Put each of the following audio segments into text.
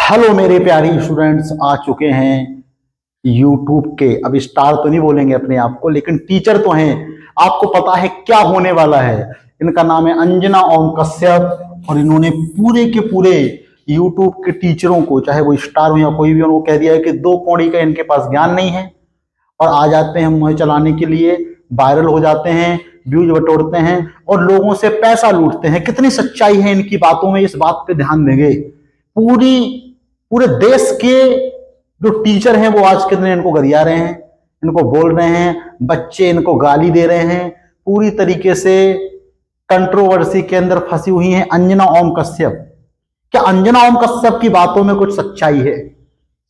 Hello मेरे प्यारे students, आ चुके हैं यूट्यूब के। अब स्टार तो नहीं बोलेंगे अपने आप को, लेकिन टीचर तो हैं। आपको पता है क्या होने वाला है। इनका नाम है अंजना ओम कश्यप और इन्होंने पूरे के पूरे यूट्यूब के टीचरों को, चाहे वो स्टार हो या कोई भी, उनको कह दिया है कि दो कौड़ी का इनके पास ज्ञान नहीं है और आ जाते हैं मुंह चलाने के लिए, वायरल हो जाते हैं, व्यूज बटोरते हैं और लोगों से पैसा लूटते हैं। कितनी सच्चाई है इनकी बातों में, इस बात पे ध्यान देंगे। पूरी पूरे देश के जो टीचर हैं वो आज के दिन इनको गरिया रहे हैं, इनको बोल रहे हैं, बच्चे इनको गाली दे रहे हैं। पूरी तरीके से कंट्रोवर्सी के अंदर फंसी हुई हैं अंजना ओम कश्यप। क्या अंजना ओम कश्यप की बातों में कुछ सच्चाई है?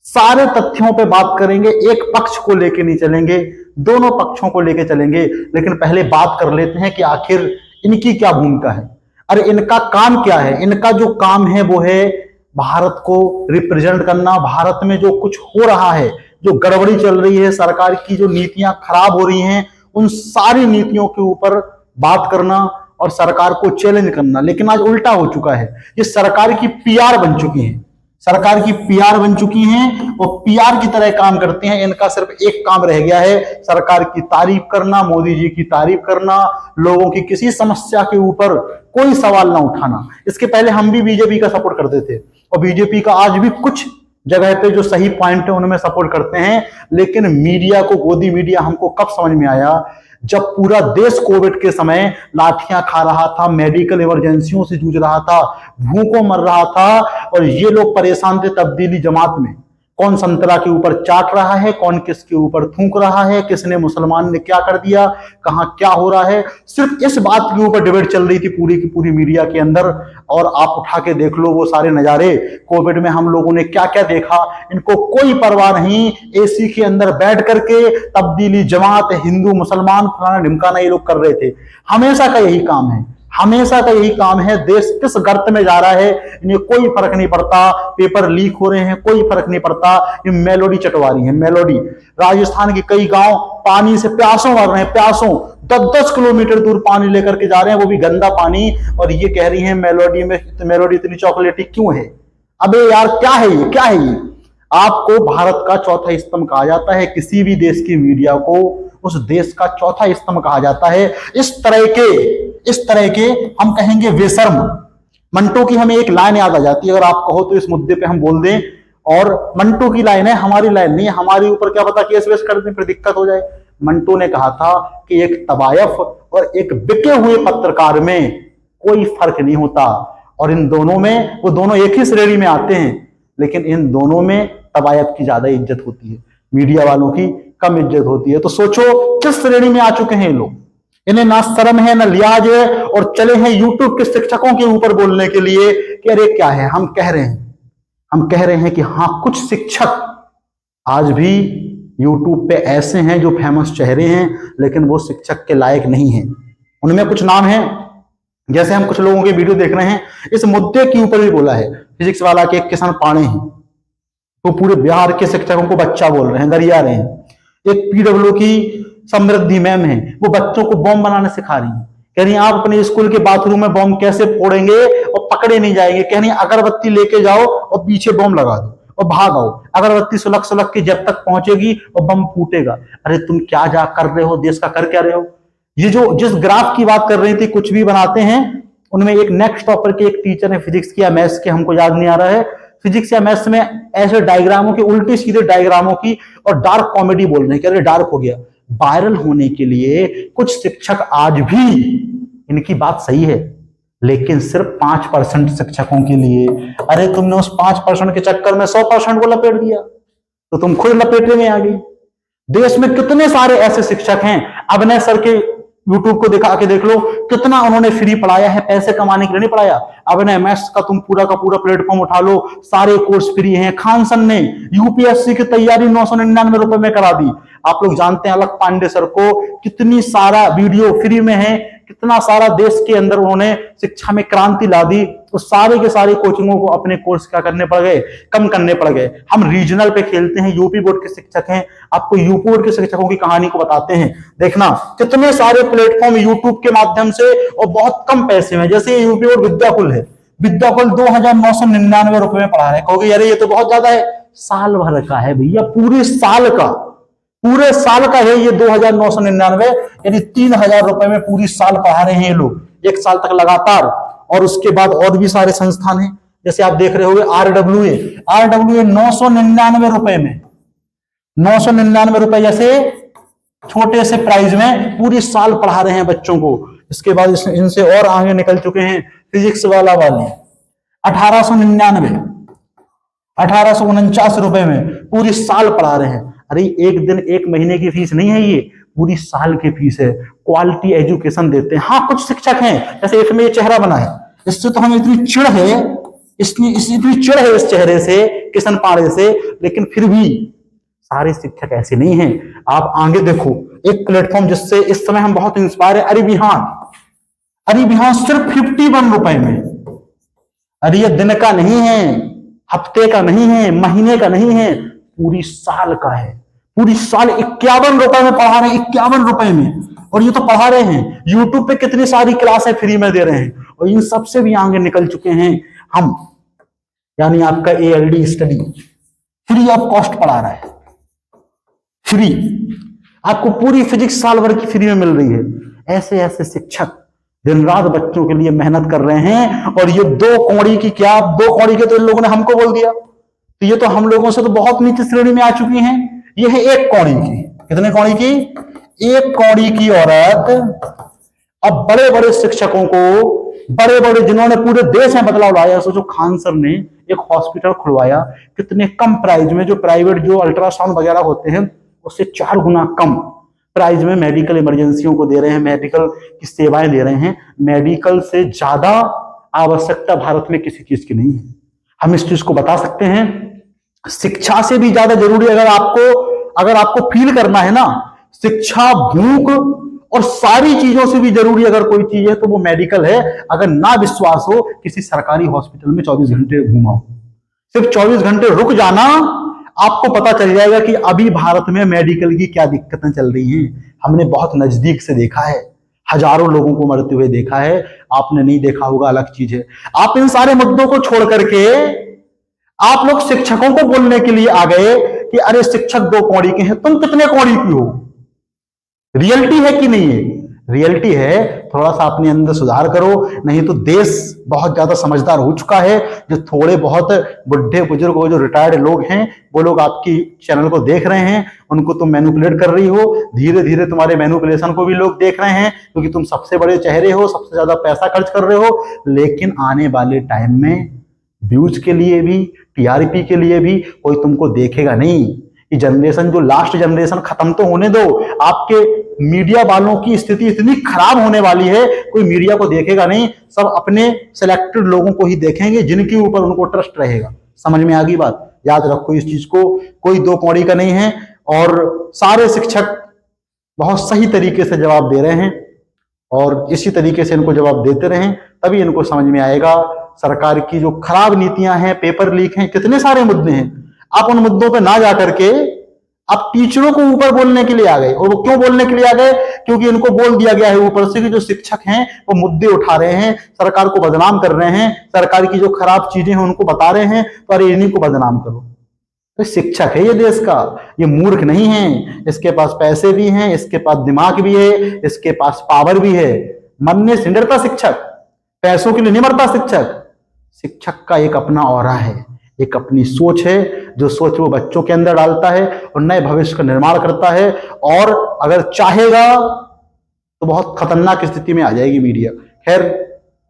सारे तथ्यों पे बात करेंगे, एक पक्ष को लेके नहीं चलेंगे, दोनों पक्षों को लेके चलेंगे। लेकिन पहले बात कर लेते हैं कि आखिर इनकी क्या भूमिका है। अरे इनका काम क्या है? इनका जो काम है वो है भारत को रिप्रेजेंट करना। भारत में जो कुछ हो रहा है, जो गड़बड़ी चल रही है, सरकार की जो नीतियां खराब हो रही हैं, उन सारी नीतियों के ऊपर बात करना और सरकार को चैलेंज करना। लेकिन आज उल्टा हो चुका है, ये सरकार की पीआर बन चुकी है, सरकार की पीआर बन चुकी हैं और पीआर की तरह काम करते हैं। इनका सिर्फ एक काम रह गया है, सरकार की तारीफ करना, मोदी जी की तारीफ करना, लोगों की किसी समस्या के ऊपर कोई सवाल ना उठाना। इसके पहले हम भी बीजेपी का सपोर्ट करते थे और बीजेपी का आज भी कुछ जगह पे जो सही पॉइंट है उनमें सपोर्ट करते हैं। लेकिन मीडिया को, गोदी मीडिया हमको कब समझ में आया? जब पूरा देश कोविड के समय लाठियां खा रहा था, मेडिकल इमरजेंसियों से जूझ रहा था, भूखों मर रहा था और ये लोग परेशान थे तब्दीली जमात में। कौन संतरा के ऊपर चाट रहा है, कौन किसके ऊपर थूक रहा है, किसने मुसलमान ने क्या कर दिया, कहां क्या हो रहा है, सिर्फ इस बात के ऊपर डिबेट चल रही थी पूरी की पूरी मीडिया के अंदर। और आप उठा के देख लो वो सारे नजारे। कोविड में हम लोगों ने क्या क्या देखा, इनको कोई परवाह नहीं। एसी के अंदर बैठ करके तब्दीली जमात, हिंदू मुसलमान, फलाना ढिमकाना ये लोग कर रहे थे। हमेशा का यही काम है, हमेशा का यही काम है। देश किस गर्त में जा रहा है इन्हें कोई फर्क नहीं पड़ता। पेपर लीक हो रहे हैं, कोई फर्क नहीं पड़ता। ये मेलोडी चटवा रही है, मेलोडी। राजस्थान के कई गांव पानी से प्यासों मर रहे हैं, प्यासों। 10-10 किलोमीटर दूर पानी लेकर के जा रहे हैं, वो भी गंदा पानी। और ये कह रही है मेलोडी में, मेलोडी इतनी चॉकलेटी क्यों है? अबे यार क्या है ये, क्या है ये? आपको भारत का चौथा स्तंभ कहा जाता है, किसी भी देश की मीडिया को उस देश का चौथा स्तंभ कहा जाता है। इस तरह के हम कहेंगे बेशर्म। मंटो की हमें एक लाइन याद आ जाती है, अगर आप कहो तो इस मुद्दे पे हम बोल दें। और मंटो की लाइन है, हमारी लाइन नहीं है। हमारे ऊपर क्या पता केस वेस कर दें, फिर दिक्कत हो जाए। मंटो ने कहा था कि एक तबायफ और एक बिके हुए पत्रकार में कोई फर्क नहीं होता। और इन दोनों में, वो दोनों एक ही श्रेणी में आते हैं, लेकिन इन दोनों में तबायफ की ज्यादा इज्जत होती है, मीडिया वालों की कम इज्जत होती है। तो सोचो किस श्रेणी में आ चुके हैं ये लोग। इन्हें ना शर्म है ना लिहाज है और चले हैं यूट्यूब के शिक्षकों के ऊपर बोलने के लिए कि अरे क्या है। हम कह रहे हैं कि हाँ, कुछ शिक्षक आज भी यूट्यूब पे ऐसे हैं जो फेमस चेहरे हैं, लेकिन वो शिक्षक के लायक नहीं है। उनमें कुछ नाम है, जैसे हम कुछ लोगों के वीडियो देख रहे हैं, इस मुद्दे के ऊपर भी बोला है। फिजिक्स वाला के एक किसान पाणे हैं, वो पूरे बिहार के शिक्षकों को बच्चा बोल रहे हैं, गरिया रहे हैं। एक पीडब्ल्यू की समृद्धि मैम है, वो बच्चों को बॉम्ब बनाना सिखा रही है। कह रही आप अपने स्कूल के बाथरूम में बॉम्ब कैसे फोड़ेंगे और पकड़े नहीं जाएंगे। कह रही अगरबत्ती लेके जाओ और पीछे बॉम्ब लगा दो और भाग आओ। अगरबत्ती सुलग सुलग के जब तक पहुंचेगी और बम फूटेगा। अरे तुम क्या जा कर रहे हो, देश का कर क्या रहे हो? ये जो जिस ग्राफ की बात कर रही थी, कुछ भी बनाते हैं, उनमें एक नेक्स्ट टॉपर के एक टीचर है फिजिक्स की या मैथ्स के, हमको याद नहीं आ रहा है, फिजिक्स या मैथ्स में ऐसे डायग्रामों की, उल्टे सीधे डायग्रामों की और डार्क कॉमेडी बोल रहे हैं कि अरे डार्क हो गया। वायरल होने के लिए कुछ शिक्षक, आज भी इनकी बात सही है, लेकिन सिर्फ 5% शिक्षकों के लिए। अरे तुमने उस 5% के चक्कर में 100% को लपेट दिया, तो तुम खुद लपेटे में आ गई। देश में कितने सारे ऐसे शिक्षक हैं। अभिनय सर के यूट्यूब को दिखा के देख लो, कितना उन्होंने फ्री पढ़ाया है, पैसे कमाने के लिए नहीं पढ़ाया। अभिनय मैथ्स का तुम पूरा का पूरा प्लेटफॉर्म उठा लो, सारे कोर्स फ्री हैं। खान सर ने यूपीएससी की तैयारी 999 रुपए में करा दी। आप लोग जानते हैं अलग पांडे सर को, कितनी सारा वीडियो फ्री में है, कितना सारा देश के अंदर उन्होंने शिक्षा में क्रांति ला दी। तो सारे के सारे कोचिंगों को अपने कोर्स क्या करने पड़ गए, कम करने पड़ गए। हम रीजनल पे खेलते हैं, यूपी बोर्ड के शिक्षक हैं, आपको यूपी बोर्ड के शिक्षकों की कहानी को बताते हैं। देखना कितने सारे प्लेटफॉर्म यूट्यूब के माध्यम से और बहुत कम पैसे में, जैसे यूपी बोर्ड विद्याकुल है, विद्या कौल 2,999 रुपए में पढ़ा रहे हैं। कहोगे अरे ये तो बहुत ज्यादा है, साल भर का है भैया, पूरे साल का, पूरे साल का है ये 2,999, यानी 3,000 रुपए में पूरी साल पढ़ा रहे हैं ये लोग, एक साल तक लगातार। और उसके बाद और भी सारे संस्थान हैं, जैसे आप देख रहे होंगे RWA 999 रुपए में, 999 रुपए जैसे छोटे से प्राइस में पूरी साल पढ़ा रहे हैं बच्चों को। इसके बाद इनसे और आगे निकल चुके हैं फिजिक्स वाले 1849 रुपए में पूरी साल पढ़ा रहे हैं। अरे एक दिन एक महीने की फीस नहीं है ये, पूरी साल की फीस है। क्वालिटी एजुकेशन देते हैं। हाँ कुछ शिक्षक हैं, जैसे इसमें ये चेहरा बना है, इससे तो हमें इतनी चिढ़ है, इतनी चिढ़ है इस चेहरे से, किशन पांडे से, लेकिन फिर भी सारे शिक्षक ऐसे नहीं हैं। आप आगे देखो, एक प्लेटफॉर्म जिससे इस समय हम बहुत इंस्पायर है, अरिबिहान सिर्फ 51 रुपए में। अरे ये दिन का नहीं है, हफ्ते का नहीं है, महीने का नहीं है, पूरी साल का है। पूरी साल 51 रुपए में पढ़ा रहे हैं, 51 रुपए में। और ये तो पढ़ा रहे हैं, यूट्यूब पे कितनी सारी क्लासें फ्री में दे रहे हैं, और इन सबसे भी आगे निकल चुके हैं हम, यानी आपका ALD study free of cost पढ़ा रहा है, फ्री। आपको पूरी फिजिक्स साल भर की फ्री में मिल रही है। ऐसे ऐसे शिक्षक दिन रात बच्चों के लिए मेहनत कर रहे हैं। और ये 2 कौड़ी की, क्या 2 कौड़ी के तो इन लोगों ने हमको बोल दिया, तो ये तो हम लोगों से तो बहुत नीचे श्रेणी में आ चुकी हैं। ये है 1 कौड़ी की, कितने कौड़ी की? 1 कौड़ी की औरत अब बड़े बड़े शिक्षकों को, बड़े बड़े जिन्होंने पूरे देश में बदलाव लाया, सोचो खान सर ने एक हॉस्पिटल खुलवाया, कितने कम प्राइस में, जो प्राइवेट जो अल्ट्रासाउंड वगैरह होते हैं उससे 4 गुना कम प्राइस में मेडिकल इमरजेंसियों को दे रहे हैं, मेडिकल की सेवाएं दे रहे हैं। मेडिकल से ज्यादा आवश्यकता भारत में किसी चीज की नहीं है, हम इस चीज को बता सकते हैं। शिक्षा से भी ज्यादा जरूरी, अगर आपको फील करना है ना, शिक्षा, भूख और सारी चीजों से भी जरूरी अगर कोई चीज है तो वो मेडिकल है। अगर ना विश्वास हो, किसी सरकारी हॉस्पिटल में 24 घंटे घूमाओ, सिर्फ 24 घंटे रुक जाना, आपको पता चल जाएगा कि अभी भारत में मेडिकल की क्या दिक्कतें चल रही हैं। हमने बहुत नजदीक से देखा है, हजारों लोगों को मरते हुए देखा है, आपने नहीं देखा होगा अलग चीज है। आप इन सारे मुद्दों को छोड़ करके आप लोग शिक्षकों को बोलने के लिए आ गए कि अरे शिक्षक 2 कौड़ी के हैं, तुम कितने कौड़ी की हो? रियलिटी है कि नहीं है? रियलिटी है। थोड़ा सा अपने अंदर सुधार करो, नहीं तो देश बहुत ज्यादा समझदार हो चुका है। जो थोड़े बहुत बुढ़े बुजुर्ग, जो रिटायर्ड लोग हैं, वो लोग आपकी चैनल को देख रहे हैं, उनको तुम मैनिपुलेट कर रही हो। धीरे धीरे तुम्हारे मैनिपुलेशन को भी लोग देख रहे हैं, क्योंकि तुम सबसे बड़े चेहरे हो, सबसे ज्यादा पैसा खर्च कर रहे हो। लेकिन आने वाले टाइम में व्यूज के लिए भी, TRP के लिए भी कोई तुमको देखेगा नहीं। ये जनरेशन, जो लास्ट जनरेशन, खत्म तो होने दो। आपके मीडिया वालों की स्थिति इतनी खराब होने वाली है, कोई मीडिया को देखेगा नहीं, सब अपने सिलेक्टेड लोगों को ही देखेंगे, जिनके ऊपर उनको ट्रस्ट रहेगा। समझ में आ गई बात? याद रखो इस चीज को, कोई 2 कौड़ी का नहीं है। और सारे शिक्षक बहुत सही तरीके से जवाब दे रहे हैं, और इसी तरीके से इनको जवाब देते रहें, तभी इनको समझ में आएगा। सरकार की जो खराब नीतियां हैं, पेपर लीक हैं, कितने सारे मुद्दे हैं, आप उन मुद्दों पे ना जाकर के आप टीचरों को ऊपर बोलने के लिए आ गए। और वो क्यों बोलने के लिए आ गए? क्योंकि इनको बोल दिया गया है ऊपर से कि जो शिक्षक हैं वो मुद्दे उठा रहे हैं, सरकार को बदनाम कर रहे हैं, सरकार की जो खराब चीजें हैं उनको बता रहे हैं, तो अरे इन्हीं को बदनाम करो। तो शिक्षक है ये देश का, ये मूर्ख नहीं है, इसके पास पैसे भी हैं, इसके पास दिमाग भी है, इसके पास पावर भी है। मरने से डरता शिक्षक, पैसों के लिए नहीं मरता शिक्षक। शिक्षक का एक अपना ऑरा है, एक अपनी सोच है, जो सोच वो बच्चों के अंदर डालता है और नए भविष्य का निर्माण करता है। और अगर चाहेगा तो बहुत खतरनाक स्थिति में आ जाएगी मीडिया। खैर,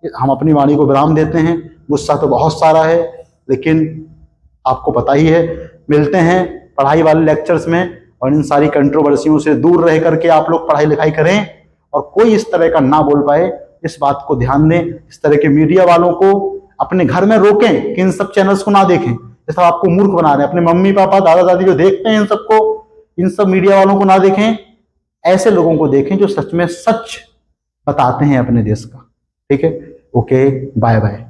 हम अपनी वाणी को विराम देते हैं। गुस्सा तो बहुत सारा है, लेकिन आपको पता ही है, मिलते हैं पढ़ाई वाले लेक्चर्स में, और इन सारी कंट्रोवर्सियों से दूर रह करके आप लोग पढ़ाई लिखाई करें, और कोई इस तरह का ना बोल पाए, इस बात को ध्यान दें। इस तरह के मीडिया वालों को अपने घर में रोकें कि इन सब चैनल्स को ना देखें, ये सब आपको मूर्ख बना रहे हैं। अपने मम्मी पापा, दादा दादी जो देखते हैं इन सबको, इन सब मीडिया वालों को ना देखें, ऐसे लोगों को देखें जो सच में सच बताते हैं अपने देश का। ठीक है, ओके, बाय बाय।